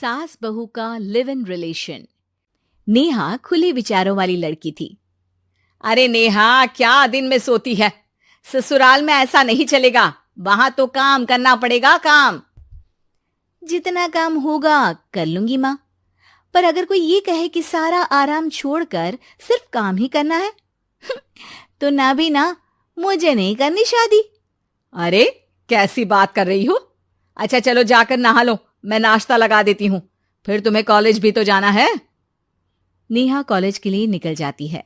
सास बहू का लिव इन रिलेशन। नेहा खुले विचारों वाली लड़की थी। अरे नेहा, क्या दिन में सोती है? ससुराल में ऐसा नहीं चलेगा, वहां तो काम करना पड़ेगा। काम जितना काम होगा कर लूंगी माँ, पर अगर कोई ये कहे कि सारा आराम छोड़कर सिर्फ काम ही करना है तो ना भी ना, मुझे नहीं करनी शादी। अरे कैसी बात कर रही हो? अच्छा चलो जाकर नहा लो, मैं नाश्ता लगा देती हूँ, फिर तुम्हें कॉलेज भी तो जाना है। नेहा कॉलेज के लिए निकल जाती है।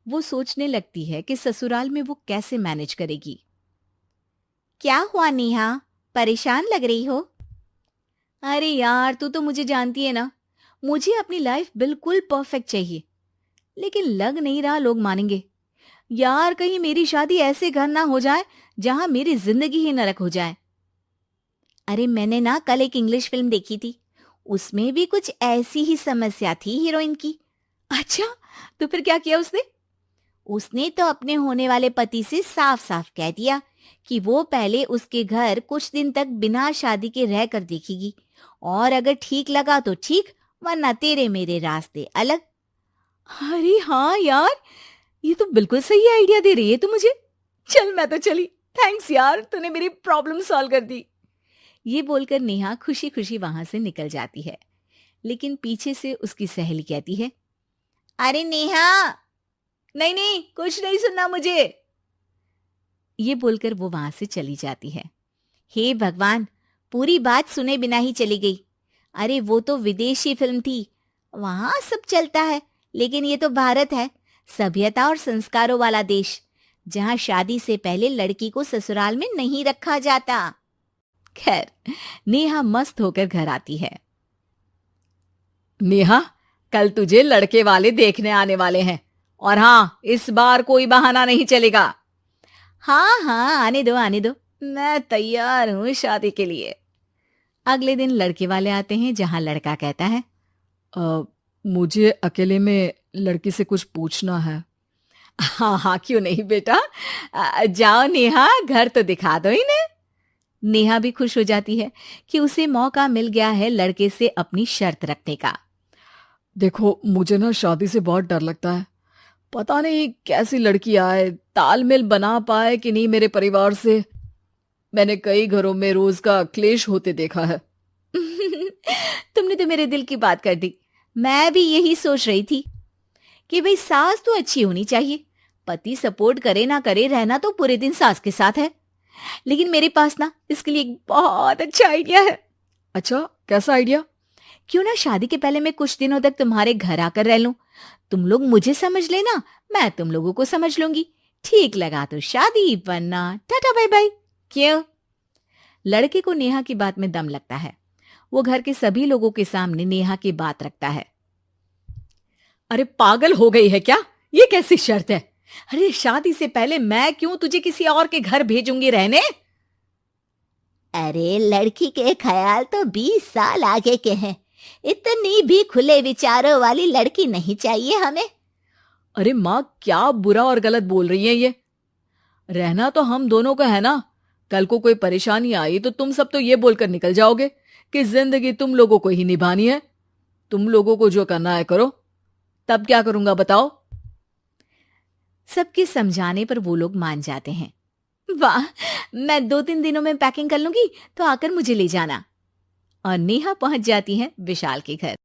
वो सोचने लगती है कि ससुराल में वो कैसे मैनेज करेगी। क्या हुआ नेहा, परेशान लग रही हो? अरे यार, तू तो मुझे जानती है ना, मुझे अपनी लाइफ बिल्कुल परफेक्ट चाहिए, लेकिन लग नहीं रहा लोग मानेंगे। यार, कहीं मेरी शादी ऐसे घर ना हो जाए जहां मेरी जिंदगी ही नरक हो जाए। अरे मैंने ना कल एक इंग्लिश फिल्म देखी थी, उसमें भी कुछ ऐसी ही समस्या थी हीरोइन की। अच्छा, तो फिर क्या किया उसने? उसने तो अपने होने वाले पति से साफ साफ कह दिया कि वो पहले उसके घर कुछ दिन तक बिना शादी के रह कर देखेगी, और अगर ठीक लगा तो ठीक, वरना तेरे मेरे रास्ते अलग। अरे हाँ यार, ये तो बिल्कुल सही आइडिया दे रही है तू मुझे। चल मैं तो चली, थैंक्स यार, तूने मेरी प्रॉब्लम सॉल्व कर दी। ये बोलकर नेहा खुशी खुशी वहां से निकल जाती है, लेकिन पीछे से उसकी सहेली कहती है, अरे नेहा, नहीं नहीं, कुछ नहीं सुनना मुझे। ये बोलकर वो वहां से चली जाती है। हे भगवान, पूरी बात सुने बिना ही चली गई। अरे वो तो विदेशी फिल्म थी, वहां सब चलता है, लेकिन ये तो भारत है, सभ्यता और संस्कारों वाला देश, जहां शादी से पहले लड़की को ससुराल में नहीं रखा जाता। खैर, नेहा मस्त होकर घर आती है। नेहा, कल तुझे लड़के वाले देखने आने वाले हैं, और हाँ, इस बार कोई बहाना नहीं चलेगा। हाँ हाँ, आने दो आने दो, मैं तैयार हूं शादी के लिए। अगले दिन लड़के वाले आते हैं, जहां लड़का कहता है, मुझे अकेले में लड़की से कुछ पूछना है। हाँ हाँ, क्यों नहीं बेटा, जाओ नेहा, घर तो दिखा दो इन्हें। नेहा भी खुश हो जाती है कि उसे मौका मिल गया है लड़के से अपनी शर्त रखने का। देखो, मुझे ना शादी से बहुत डर लगता है, पता नहीं कैसी लड़की आए, तालमेल बना पाए कि नहीं मेरे परिवार से। मैंने कई घरों में रोज का क्लेश होते देखा है। तुमने तो मेरे दिल की बात कर दी। मैं भी यही सोच रही थी कि भाई सास तो अच्छी होनी चाहिए, पति सपोर्ट करे ना करे, रहना तो पूरे दिन सास के साथ है। लेकिन मेरे पास ना इसके लिए एक बहुत अच्छा आइडिया है। अच्छा, कैसा आइडिया? क्यों ना शादी के पहले मैं कुछ दिनों तक तुम्हारे घर आकर रह लूं, तुम लोग मुझे समझ लेना, मैं तुम लोगों को समझ लूंगी। ठीक लगा तो शादी, वरना टाटा बाय बाय। क्यों? लड़के को नेहा की बात में दम लगता है। वो घर के सभी लोगों के सामने नेहा की बात रखता है। अरे पागल हो गई है क्या? ये कैसी शर्त है? अरे शादी से पहले मैं क्यों तुझे किसी और के घर भेजूंगी रहने? अरे लड़की के ख्याल तो 20 साल आगे के हैं, इतनी भी खुले विचारों वाली लड़की नहीं चाहिए हमें। अरे माँ, क्या बुरा और गलत बोल रही है ये? रहना तो हम दोनों का है ना। कल को कोई परेशानी आई तो तुम सब तो ये बोलकर निकल जाओगे कि जिंदगी तुम लोगों को ही निभानी है, तुम लोगों को जो करना है करो। तब क्या करूंगा बताओ? सबके समझाने पर वो लोग मान जाते हैं। वाह, मैं 2-3 दिनों में पैकिंग कर लूंगी, तो आकर मुझे ले जाना। और नेहा पहुंच जाती है विशाल के घर।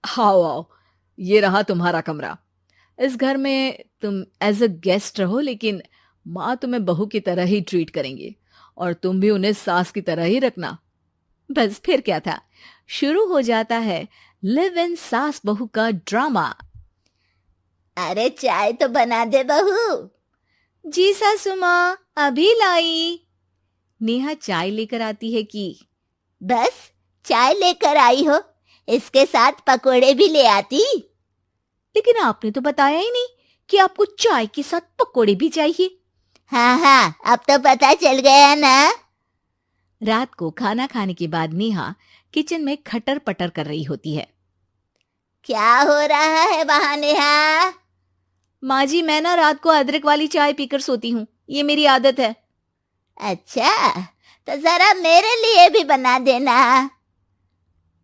आओ आओ, ये रहा तुम्हारा कमरा। इस घर में तुम एज अ गेस्ट रहो, लेकिन माँ तुम्हें बहू की तरह ही ट्रीट करेंगी, और तुम भी उन्हें सास की तरह ही रखना। बस फिर क्या था, शुरू हो जाता है लिव इन सास बहू का ड्रामा। अरे चाय तो बना दे बहू। जी सासू माँ, अभी लाई। नेहा चाय लेकर आती है कि बस चाय लेकर आई हो, इसके साथ पकोड़े भी ले आती। लेकिन आपने तो बताया ही नहीं कि आपको चाय के साथ पकोड़े भी चाहिए। हाँ हाँ, अब तो पता चल गया ना। रात को खाना खाने के बाद नेहा किचन में खटर पटर कर रही होती है। क्या हो रहा है वहां नेहा? माँ जी, मैं ना रात को अदरक वाली चाय पीकर सोती हूँ, ये मेरी आदत है। अच्छा, तो जरा मेरे लिए भी बना देना।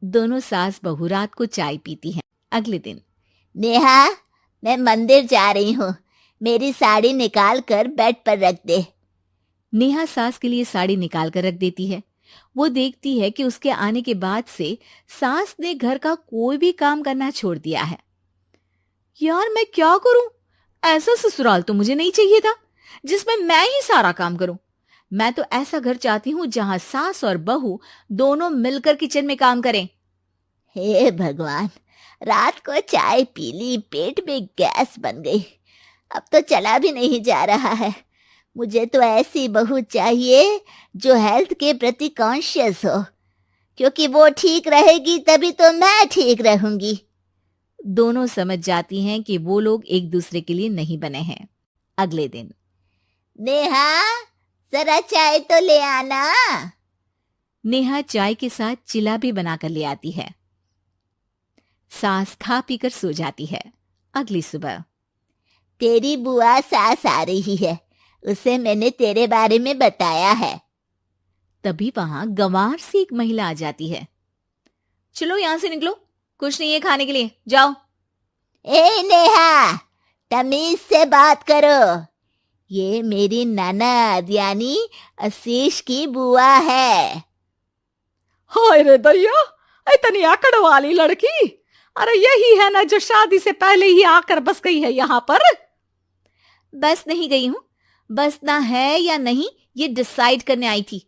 दोनों सास बहू रात को चाय पीती हैं। अगले दिन, नेहा, मैं मंदिर जा रही हूँ, मेरी साड़ी निकाल कर बेड पर रख दे। नेहा सास के लिए साड़ी निकाल कर रख देती है। वो देखती है कि उसके आने के बाद से सास ने घर का कोई भी काम करना छोड़ दिया है। यार मैं क्या करूं? ऐसा ससुराल तो मुझे नहीं चाहिए था जिसमें मैं ही सारा काम करूं। मैं तो ऐसा घर चाहती हूं जहां सास और बहू दोनों मिलकर किचन में काम करें। हे भगवान, रात को चाय पी ली, पेट में गैस बन गई, अब तो चला भी नहीं जा रहा है। मुझे तो ऐसी बहू चाहिए जो हेल्थ के प्रति कॉन्शियस हो, क्योंकि वो ठीक रहेगी तभी तो मैं ठीक रहूंगी। दोनों समझ जाती हैं कि वो लोग एक दूसरे के लिए नहीं बने हैं। अगले दिन, नेहा, जरा चाय तो ले आना। नेहा चाय के साथ चिला भी बनाकर ले आती है। सास खा पीकर सो जाती है। अगली सुबह, तेरी बुआ सास आ रही है, उसे मैंने तेरे बारे में बताया है। तभी वहां गंवार से एक महिला आ जाती है। चलो यहां से निकलो, कुछ नहीं है खाने के लिए, जाओ। ए नेहा, तमीज से बात करो, ये मेरी ननद यानी आशीष की बुआ है। हाय रे दैया, इतनी आकड़ वाली लड़की! अरे यही है ना जो शादी से पहले ही आकर बस गई है यहाँ पर। बस नहीं गई हूं, बसना है या नहीं ये डिसाइड करने आई थी,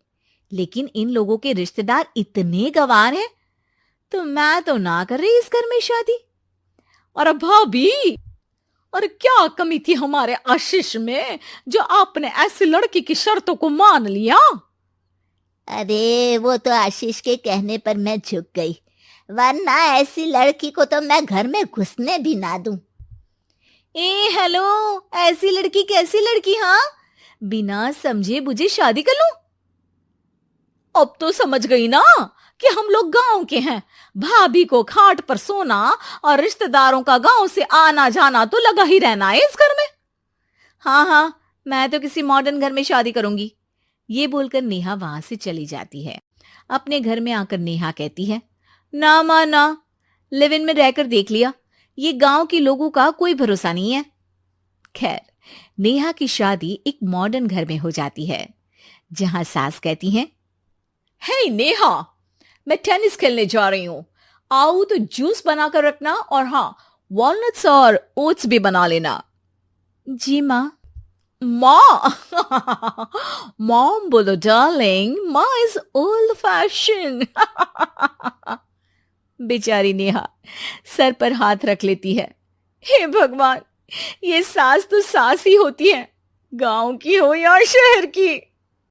लेकिन इन लोगों के रिश्तेदार इतने गंवार हैं तो मैं तो ना कर रही इस घर में शादी। और भाभी, और क्या कमी थी हमारे आशीष में जो आपने ऐसी लड़की की शर्तों को मान लिया? अरे वो तो आशीष के कहने पर मैं झुक गई, वरना ऐसी लड़की को तो मैं घर में घुसने भी ना दूं। ए हेलो, ऐसी लड़की कैसी लड़की? हाँ, बिना समझे बुझे शादी कर लूं? अब तो समझ गई ना कि हम लोग गांव के हैं। भाभी को खाट पर सोना और रिश्तेदारों का गांव से आना जाना तो लगा ही रहना है इस घर में। हाँ हाँ, मैं तो किसी मॉडर्न घर में शादी करूंगी। ये बोलकर नेहा वहां से चली जाती है। अपने घर में आकर नेहा कहती है, ना मां ना, लिव इन में रहकर देख लिया, ये गांव के लोगों का कोई भरोसा नहीं है। खैर, नेहा की शादी एक मॉडर्न घर में हो जाती है जहां सास कहती हैं, हे नेहा, मैं टेनिस खेलने जा रही हूं, आओ तो जूस बनाकर रखना, और हाँ, वॉलनट्स और ओट्स भी बना लेना। जी माँ। माँ मॉम बोलो डार्लिंग, माँ इज ओल्ड फैशन। बेचारी नेहा सर पर हाथ रख लेती है। हे भगवान, ये सास तो सास ही होती है, गांव की हो या शहर की।